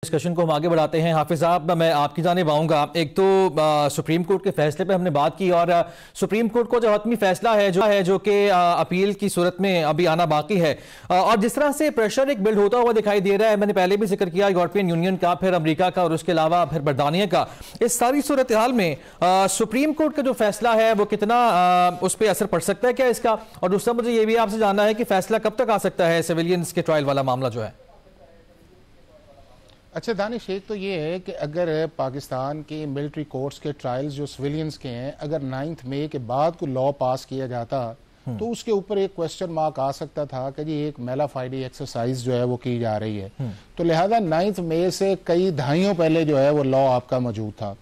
Discussion को हम आगे बढ़ाते हैं। हाफिज साहब, मैं आपकी जानिब आऊँगा। एक तो सुप्रीम कोर्ट के फैसले पे हमने बात की और सुप्रीम कोर्ट को जो हतमी फैसला है जो कि अपील की सूरत में अभी आना बाकी है, और जिस तरह से प्रेशर एक बिल्ड होता हुआ दिखाई दे रहा है, मैंने पहले भी जिक्र किया यूरोपियन यूनियन का, फिर अमेरिका का और उसके अलावा फिर बरतानिया का। इस सारी सूरत हाल में सुप्रीम कोर्ट का जो फैसला है वो कितना उस पर असर पड़ सकता है क्या इसका? और दूसरा मुझे ये भी आपसे जानना है कि फैसला कब तक आ सकता है सिविलियंस के ट्रायल वाला मामला जो है। अच्छा दानिश, एक तो ये है कि अगर पाकिस्तान के मिलिट्री कोर्ट्स के ट्रायल्स जो सिविलियंस के हैं, अगर 9 मई के बाद कोई लॉ पास किया जाता तो उसके ऊपर एक क्वेश्चन मार्क आ सकता था कि जी एक मेलाफाइडी एक्सरसाइज जो है वो की जा रही है। तो लिहाजा 9 मई से कई दहाइयों पहले जो है वो लॉ आपका मौजूद था।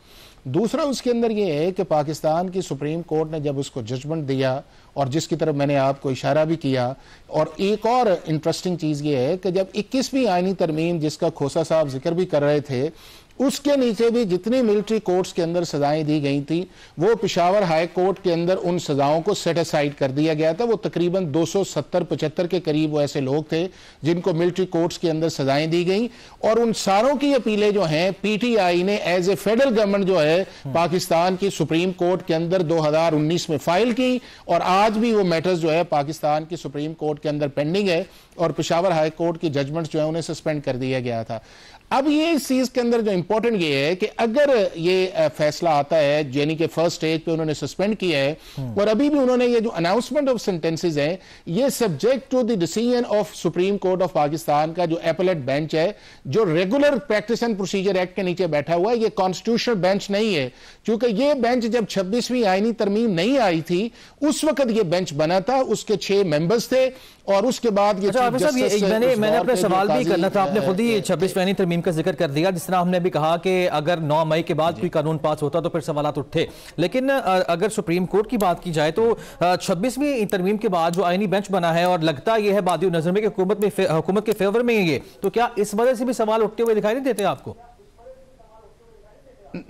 दूसरा उसके अंदर ये है कि पाकिस्तान की सुप्रीम कोर्ट ने जब उसको जजमेंट दिया, और जिसकी तरफ मैंने आपको इशारा भी किया, और एक और इंटरेस्टिंग चीज ये है कि जब 21वीं आईनी तरमीम जिसका खोसा साहब जिक्र भी कर रहे थे, उसके नीचे भी जितनी मिलिट्री कोर्ट्स के अंदर सजाएं दी गई थी वो पेशावर हाई कोर्ट के अंदर उन सजाओं को सेट असाइड कर दिया गया था। वो तकरीबन 270-75 के करीब वो ऐसे लोग थे जिनको मिलिट्री कोर्ट्स के अंदर सजाएं दी गई, और उन सारों की अपीलें जो हैं पीटीआई ने एज ए फेडरल गवर्नमेंट जो है पाकिस्तान की सुप्रीम कोर्ट के अंदर 2019 में फाइल की, और आज भी वो मैटर्स जो है पाकिस्तान की सुप्रीम कोर्ट के अंदर पेंडिंग है, और पेशावर हाई कोर्ट की जजमेंट जो है उन्हें सस्पेंड कर दिया गया था। अब ये इस चीज के अंदर जो इंपॉर्टेंट ये है कि अगर ये फैसला आता है, यानी कि फर्स्ट स्टेज पे उन्होंने सस्पेंड किया है, और अभी भी उन्होंने ये जो अनाउंसमेंट ऑफ सेंटेंसेस है ये subject to the decision of Supreme Court of Pakistan का जो एपेलेट बेंच है, जो regular practice and procedure act के नीचे बैठा हुआ है, ये कॉन्स्टिट्यूशनल बेंच नहीं है। क्योंकि ये बेंच जब 26वीं आईनी तरमीम नहीं आई थी उस वक्त ये बेंच बना था, उसके 6 मेंबर्स थे, और उसके बाद ये मैंने अपना सवाल भी करना था, आपने खुद ही 26वीं आईनी तरमीम का जिक्र कर दिया। जिस तरह हमने भी कहा कि अगर 9 मई के बाद कोई कानून पास होता तो फिर सवालात उठे, लेकिन अगर सुप्रीम कोर्ट की बात की जाए तो 26वीं तरमीम के बाद जो आईनी बेंच बना है, और लगता यह है बादियों नजर में कि हुकूमत के फेवर में ये, तो क्या इस वजह से भी सवाल उठते हुए दिखाई नहीं देते आपको?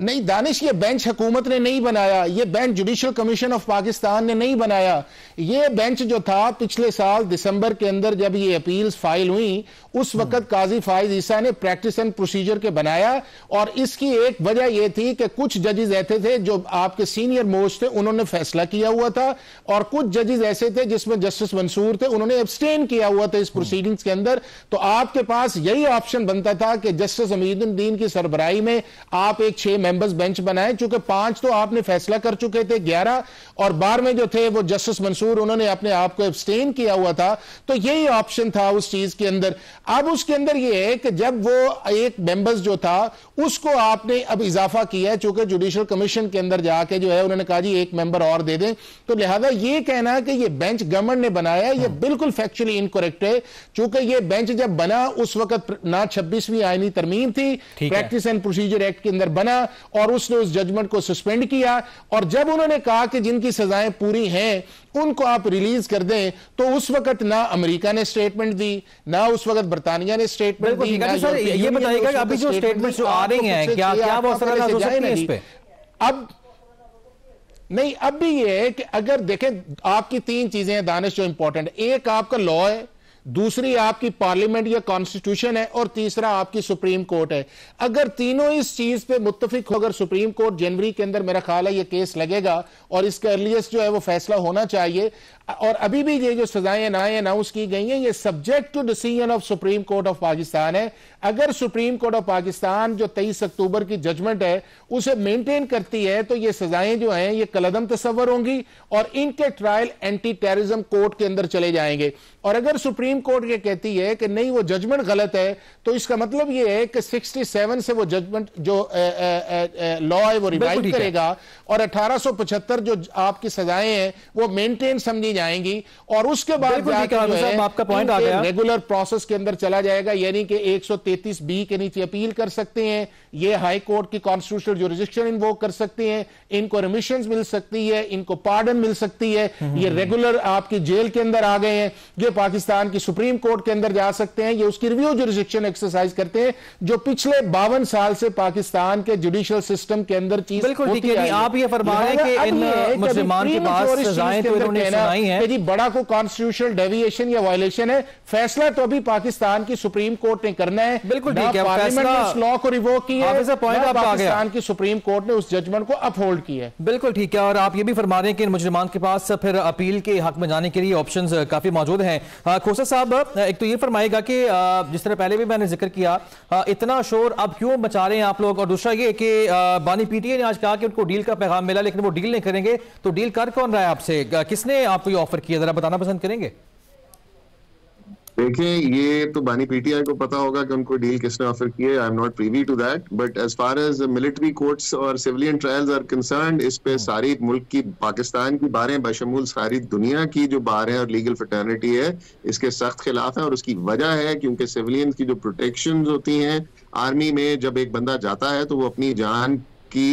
नहीं दानिश, ये बेंच हुकूमत ने नहीं बनाया, ये bench judicial commission of Pakistan ने नहीं बनाया। ये बेंच जो था पिछले साल दिसंबर के अंदर जब ये अपील्स फाइल हुई उस वक्त काजी फाइज ईसा ने प्रैक्टिस एंड प्रोसीजर के बनाया, और इसकी एक वजह यह थी कि कुछ जजेस ऐसे थे जो आपके सीनियर मोस्ट थे, उन्होंने फैसला किया हुआ था, और कुछ जजेस ऐसे थे जिसमें जस्टिस मंसूर थे, उन्होंने एब्सटेन किया हुआ था इस प्रोसीडिंग्स के अंदर। तो आपके पास यही ऑप्शन बनता था कि जस्टिस अमीरुद्दीन की सरबराही में आप एक 6 मेंबर्स बेंच बनाए। चूंकि 5 तो आपने फैसला कर चुके थे, 11 और 12 में जो थे वो जस्टिस मंसूर, उन्होंने अपने आप को एब्सटेन किया हुआ था। तो यही ऑप्शन था उस चीज के अंदर। अब उसके अंदर ये है कि जब वो एक मेंबर्स जो था उसको आपने अब इजाफा किया है, चूंकि जुडिशियल कमीशन के अंदर जाके जो है उन्होंने कहा जी एक मेंबर और दे दें, तो लिहाजा ये कहना कि ये बेंच गवर्नमेंट ने बनाया ये बिल्कुल फैक्चुअली इनकरेक्ट है। चूंकि ये बेंच जब बना उस वक्त ना 26वीं आईनी तरमीम थी, प्रैक्टिस एंड प्रोसीजर एक्ट के अंदर बना, और उसने उस जजमेंट को सस्पेंड किया, और जब उन्होंने कहा कि जिनकी सजाएं पूरी हैं उनको आप रिलीज कर दें, तो उस वक्त ना अमेरिका ने स्टेटमेंट दी, ना उस वक्त बरतानिया ने स्टेटमेंट दी। ये बताइएगा कि अभी जो स्टेटमेंट जो आ रही हैं क्या वो असरअंदाज हो सकती है इस पे? अब नहीं, अब भी ये है कि अगर देखें आपकी 3 चीजें हैं दानिश जो इंपॉर्टेंट है, एक आपका लॉ है, दूसरी आपकी पार्लियामेंट या कॉन्स्टिट्यूशन है, और तीसरा आपकी सुप्रीम कोर्ट है। अगर तीनों इस चीज पे मुत्तफिक हो, अगर सुप्रीम कोर्ट जनवरी के अंदर मेरा ख्याल है ये केस लगेगा और इसका अर्लीस्ट जो है वो फैसला होना चाहिए, और अभी भी ये जो सजाएं अनाउंस की गई हैं ये subject to decision of Supreme Court of Pakistan है। अगर सुप्रीम कोर्ट ऑफ पाकिस्तान जो 23 अक्टूबर की जजमेंट है उसे मेंटेन करती है तो ये सजाएं जो हैं ये कलदम तस्वर होंगी, और इनके ट्रायल एंटी टेररिज्म कोर्ट के अंदर चले जाएंगे। और अगर सुप्रीम कोर्ट ये कहती है कि नहीं वो जजमेंट गलत है, तो इसका मतलब ये है कि 67 से वो जजमेंट जो लॉ है वो रिवाइव करेगा, और 1875 जो आपकी सजाएं हैं वो मेंटेन समझी जाएंगी, और उसके बाद आपका पॉइंट आ गया, रेगुलर प्रोसेस के अंदर चला जाएगा, यानी कि 133B के नीचे अपील कर सकते हैं, ये हाई कोर्ट की कॉन्स्टिट्यूशनल जुरिसडिक्शन इन्वोक कर सकते हैं, इनको रिमिशंस मिल सकती है, इनको पार्डन मिल सकती है, ये रेगुलर आपकी जेल के अंदर आ गए हैं, ये पाकिस्तान की सुप्रीम कोर्ट के अंदर जा सकते हैं, ये उसकी रिव्यू जुरिसडिक्शन एक्सरसाइज करते हैं, जो पिछले 52 साल से पाकिस्तान के जुडिशियल सिस्टम के अंदर चीज बिल्कुल ठीक है। आप ये फरमा रहे हैं कि इन मुसलमान के पास सजाएं तो इन्होंने सुनाई नहीं है कि जी बड़ा को कॉन्स्टिट्यूशनल डेविएशन या वायलेशन है, फैसला तो अभी पाकिस्तान की सुप्रीम कोर्ट ने करना है। बिल्कुल ठीक है, पार्लियामेंट ने उस लॉ को रिवोक किया है, पाकिस्तान की सुप्रीम कोर्ट ने उस जजमेंट को अपहोल्ड किया है। बिल्कुल ठीक है, और आप ये भी फरमा रहे हैं कि इन मुजरिमान के पास फिर अपील के हक में जाने के लिए ऑप्शंस काफी मौजूद हैं। खोसा साहब, एक तो ये फरमाएगा कि जिस तरह पहले भी मैंने जिक्र किया, इतना शोर अब क्यों मचा रहे हैं आप लोग, और दूसरा ये कि बानी पीटीआई ने आज कहा कि उनको डील का पैगाम मिला लेकिन वो डील नहीं करेंगे, तो डील कर कौन रहा है आपसे, किसने आपको ये ऑफर किया, जरा बताना पसंद करेंगे? देखिए, ये तो बानी पीटीआई को पता होगा कि उनको डील किसने ऑफर की है। I am not privy to that, but as far as military courts और सिविलियन ट्रायल्स आर कंसर्न्ड, इस पे सारी मुल्क की, पाकिस्तान की बारें बशमूल सारी दुनिया की जो बार है और लीगल फ्रेटर्निटी है, इसके सख्त खिलाफ है। और उसकी वजह है क्योंकि सिविलियन की जो प्रोटेक्शन होती हैं आर्मी में, जब एक बंदा जाता है तो वो अपनी जान की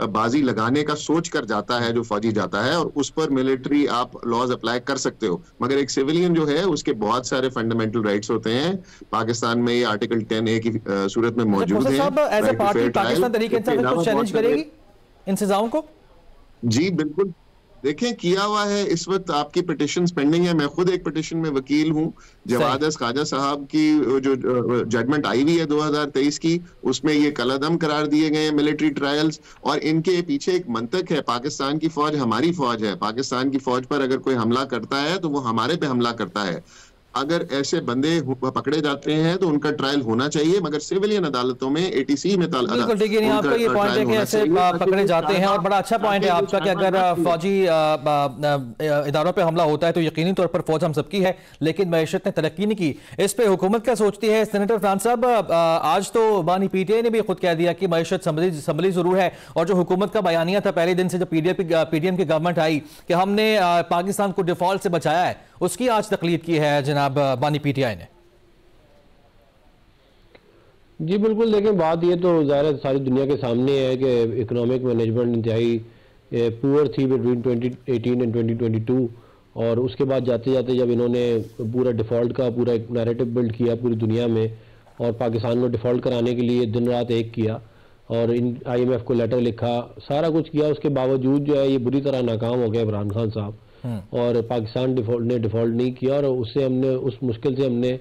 बाजी लगाने का सोच कर जाता है जो फौजी जाता है, और उस पर मिलिट्री आप लॉज अप्लाई कर सकते हो, मगर एक सिविलियन जो है उसके बहुत सारे फंडामेंटल राइट्स होते हैं। पाकिस्तान में ये आर्टिकल 10A की सूरत में मौजूद है। पाकिस्तान तरीके से चैलेंज करेगी इंतजाम को? जी बिल्कुल, देखें किया हुआ है। इस वक्त आपकी पिटिशन पेंडिंग है, मैं खुद एक पिटिशन में वकील हूँ। जवाद ख्वाजा साहब की जो जजमेंट आई हुई है 2023 की, उसमें ये कलअदम करार दिए गए हैं मिलिट्री ट्रायल्स, और इनके पीछे एक मंतक है, पाकिस्तान की फौज हमारी फौज है, पाकिस्तान की फौज पर अगर कोई हमला करता है तो वो हमारे पे हमला करता है। अगर ऐसे बंदे पकड़े जाते हैं तो उनका ट्रायल होना चाहिए, मगर सिविलियन अदालतों में ATC में बिल्कुल ठीक है, आपका ये पॉइंट है कि ऐसे पकड़े जाते हैं, और बड़ा अच्छा पॉइंट है आपका कि अगर फौजी इदारों पे हमला होता है तो यकीनी तौर पर फौज हम सबकी है, लेकिन मैशत ने तरक्की नहीं की। इस पे हुकूमत क्या सोचती है? सेनेटर फरहान साहब, आज तो बानी पीटीआई ने भी खुद कह दिया कि मैशत संभली जरूर है, और जो हुकूमत का बयानिया था पहले दिन से जब PDM की गवर्नमेंट आई कि हमने पाकिस्तान को डिफॉल्ट से बचाया है, उसकी आज तकलीद की है जनाब बानी पीटीआई ने। जी बिल्कुल, देखें बात ये तो ज़ाहिर सारी दुनिया के सामने है कि इकोनॉमिक मैनेजमेंट इंतहाई पुअर थी बिटवीन 2018 एंड 2022, और उसके बाद जाते जाते जब इन्होंने पूरा डिफ़ॉल्ट का पूरा एक नैरेटिव बिल्ड किया पूरी दुनिया में, और पाकिस्तान को डिफ़ॉल्ट कराने के लिए दिन रात एक किया, और इन IMF को लेटर लिखा, सारा कुछ किया, उसके बावजूद जो है ये बुरी तरह नाकाम हो गया इमरान खान साहब, और पाकिस्तान डिफ़ॉल्ट नहीं किया, और उससे हमने उस मुश्किल से हमने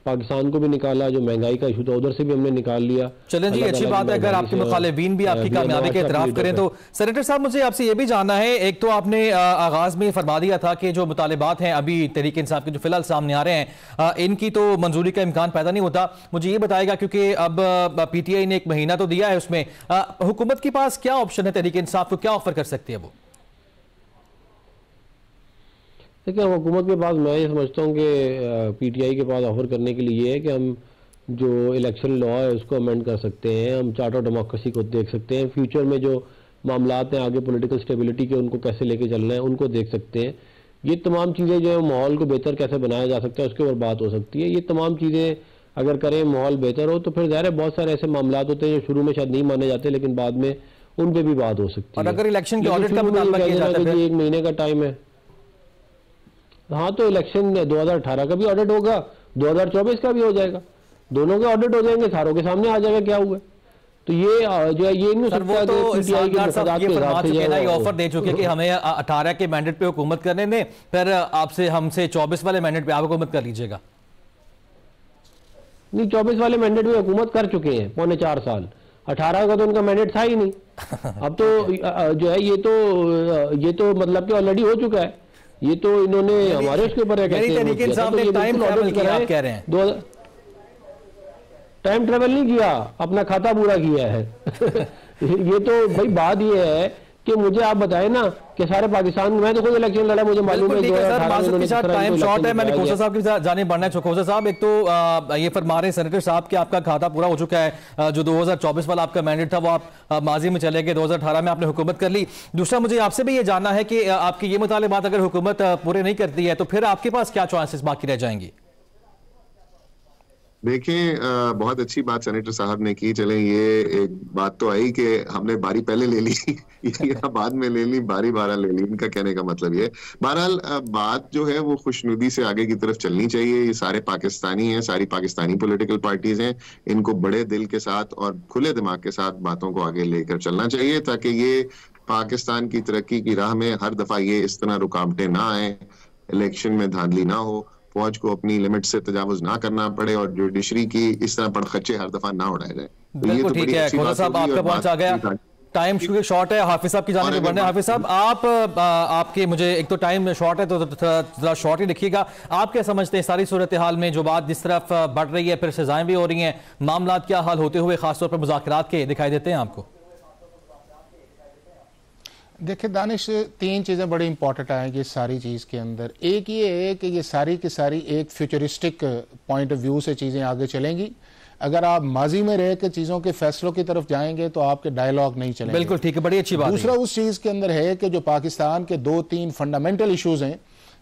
पाकिस्तान को भी निकाला, जो महंगाई का इशू था उधर से भी हमने निकाल लिया। चलें जी, अच्छी बात है अगर आपके मुखालिफिन भी आपकी कामयाबी के इतराफ़ करें। तो सेनेटर साहब, मुझे आपसे ये भी जानना है, एक तो आपने आगाज़ में फरमा दिया था कि जो मुतालिबात हैं अभी तहरीक इंसाफ के जो फिलहाल सामने आ रहे हैं, इनकी तो मंजूरी का इम्कान पैदा नहीं होता। मुझे ये बताएगा, क्योंकि अब PTI ने 1 महीना तो दिया है, उसमें हुकूमत के पास क्या ऑप्शन है, तहरीक इंसाफ को क्या ऑफर कर सकती है वो? देखिए, हुकूमत के पास मैं ये समझता हूँ कि PTI के पास ऑफर करने के लिए ये है कि हम जो इलेक्शन लॉ है उसको अमेंड कर सकते हैं, हम चार्टर डेमोक्रेसी को देख सकते हैं, फ्यूचर में जो मामलात हैं आगे पॉलिटिकल स्टेबिलिटी के उनको कैसे लेके चलना है उनको देख सकते हैं। ये तमाम चीज़ें जो है माहौल को बेहतर कैसे बनाया जा सकता है उसके ऊपर बात हो सकती है। ये तमाम चीज़ें अगर करें, माहौल बेहतर हो, तो फिर ज़ाहिर है बहुत सारे ऐसे मामलात होते हैं जो शुरू में शायद नहीं माने जाते, लेकिन बाद में उन पर भी बात हो सकती है। और अगर इलेक्शन के ऑडिट का मुतालबा किया जाता है, 1 महीने का टाइम है। हाँ, तो इलेक्शन 2018 का भी ऑडिट होगा, 2024 का भी हो जाएगा, दोनों के ऑडिट हो जाएंगे, सारों के सामने आ जाएगा क्या हुआ। तो ये जो है ये नहीं हो सकता कि PTI के मफादात के हिसाब से ये ऑफर दे चुके कि हमें 18 के मैंडेट पे हुकूमत करने दें, फिर आपसे हमसे 24 वाले मैंडेट पे आप हुकूमत कर लीजिएगा। नहीं, 24 वाले मैंडेट में हुकूमत कर चुके हैं 4.25 साल, 18 का तो उनका मैंडेट था ही नहीं। अब तो जो है ये तो मतलब कि ऑलरेडी हो चुका है, ये तो इन्होंने हमारे उसके ऊपर टाइम ट्रेवल नहीं किया, अपना खाता पूरा किया है। ये तो भाई बात ये है कि मुझे आप बताएं ना कि सारे पाकिस्तान में, मैं तो खुद इलेक्शन लड़ा, मुझे मालूम है। टाइम शॉर्ट है, मैंने खोसा साहब की जाने बढ़ना है। खोसा साहब, एक तो ये फरमा रहे सेनेटर साहब कि आपका खाता पूरा हो चुका है, जो 2024 वाला आपका मैंडेट था वो आप माजी में चले गए, 2018 में आपने हुकूमत कर ली। दूसरा, मुझे आपसे भी ये जानना है कि आपकी ये मुतालिबात अगर हुकूमत पूरे नहीं करती है तो फिर आपके पास क्या चॉइसेस बाकी रह जाएंगी? देखें, बहुत अच्छी बात सेनेटर साहब ने की। चलें, ये एक बात तो आई कि हमने बारी पहले ले ली या बाद में ले ली, बारी बारह ले ली, इनका कहने का मतलब ये। बहरहाल बात जो है वो खुशनुदी से आगे की तरफ चलनी चाहिए। ये सारे पाकिस्तानी हैं, सारी पाकिस्तानी पॉलिटिकल पार्टीज हैं, इनको बड़े दिल के साथ और खुले दिमाग के साथ बातों को आगे लेकर चलना चाहिए, ताकि ये पाकिस्तान की तरक्की की राह में हर दफा ये इस तरह रुकावटें ना आए, इलेक्शन में धांधली ना हो, फौज को अपनी लिमिट से तजावुज ना करना पड़े और जुडिशरी की इस तरह पड़खच्चे हर दफा ना उड़ाए जाए। तो ये तो ठीक बड़ी है अच्छी खोजा बात साहब, होगी। आपका और पहुंच आ गया, टाइम क्योंकि शॉर्ट है, हाफिज साहब की जाने बढ़ने। हाफिज साहब, आप आपके मुझे एक तो टाइम शॉर्ट है तो थोड़ा शॉर्ट ही लिखिएगा। आप क्या समझते हैं सारी सूरत हाल में जो बात जिस तरफ बढ़ रही है, फिर सजाएं भी हो रही हैं, मामला क्या हाल होते हुए खासतौर पर मुज़ाकरात के दिखाई देते हैं आपको? देखिए दानिश, तीन चीज़ें बड़ी इंपॉर्टेंट आएंगी इस सारी चीज़ के अंदर। एक ये है कि ये सारी की सारी एक फ्यूचरिस्टिक पॉइंट ऑफ व्यू से चीज़ें आगे चलेंगी। अगर आप माजी में रह के चीज़ों के फैसलों की तरफ जाएंगे तो आपके डायलॉग नहीं चलेंगे। बिल्कुल ठीक है, बड़ी अच्छी बात। दूसरा उस चीज़ के अंदर है कि जो पाकिस्तान के 2-3 फंडामेंटल इश्यूज हैं,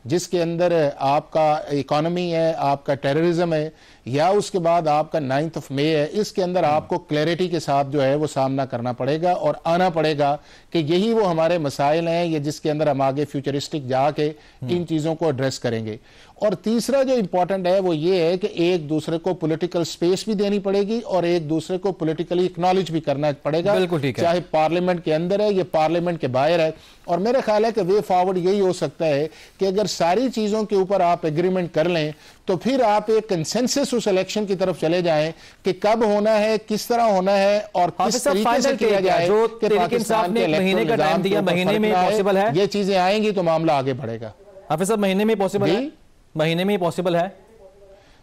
जिसके अंदर आपका इकोनॉमी है, आपका टेररिज्म है, या उसके बाद आपका 9 मई है, इसके अंदर आपको क्लैरिटी के साथ जो है वो सामना करना पड़ेगा और आना पड़ेगा कि यही वो हमारे मसाइल हैं, ये जिसके अंदर हम आगे फ्यूचरिस्टिक जाके इन चीज़ों को एड्रेस करेंगे। और तीसरा जो इंपॉर्टेंट है वो ये है कि एक दूसरे को पॉलिटिकल स्पेस भी देनी पड़ेगी और एक दूसरे को पॉलिटिकली एक्नॉलेज भी करना पड़ेगा, चाहे पार्लियामेंट के अंदर है या पार्लियामेंट के बाहर है। और मेरा ख्याल है कि वे फॉरवर्ड यही हो सकता है कि अगर सारी चीज़ों के ऊपर आप एग्रीमेंट कर लें तो फिर आप एक कंसेंसस उस इलेक्शन की तरफ चले जाएं कि कब होना है, किस तरह होना है और किस तरीके से किया जाए। जो पाकिस्तान के महीने का टाइम दिया, महीने में पॉसिबल है? ये चीजें आएंगी तो मामला आगे बढ़ेगा। हाफिज साहब, महीने में पॉसिबल है? महीने में पॉसिबल है?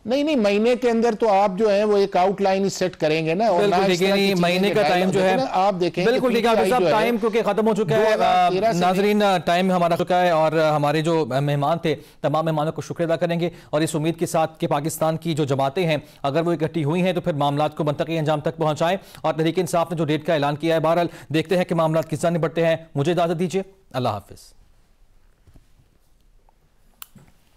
नहीं, महीने के अंदर तो आप जो है वो एक आउटलाइन ही सेट करेंगे ना। और महीने का टाइम जो है आप देखें, बिल्कुल ठीक है साहब, टाइम क्योंकि खत्म हो चुका है। नाजरीन, टाइम हमारा चुका है और हमारे जो मेहमान थे, तमाम मेहमानों को शुक्रिया अदा करेंगे और इस उम्मीद के साथ कि पाकिस्तान की जो जमातें हैं अगर वो इकट्ठी हुई हैं तो फिर मामलात को मंतकी अंजाम तक पहुंचाएं। और तहरीक इंसाफ ने जो डेट का ऐलान किया है, बहरहाल देखते हैं कि मामलात किस तरह निपटते हैं। मुझे इजाजत दीजिए, अल्लाह हाफिज।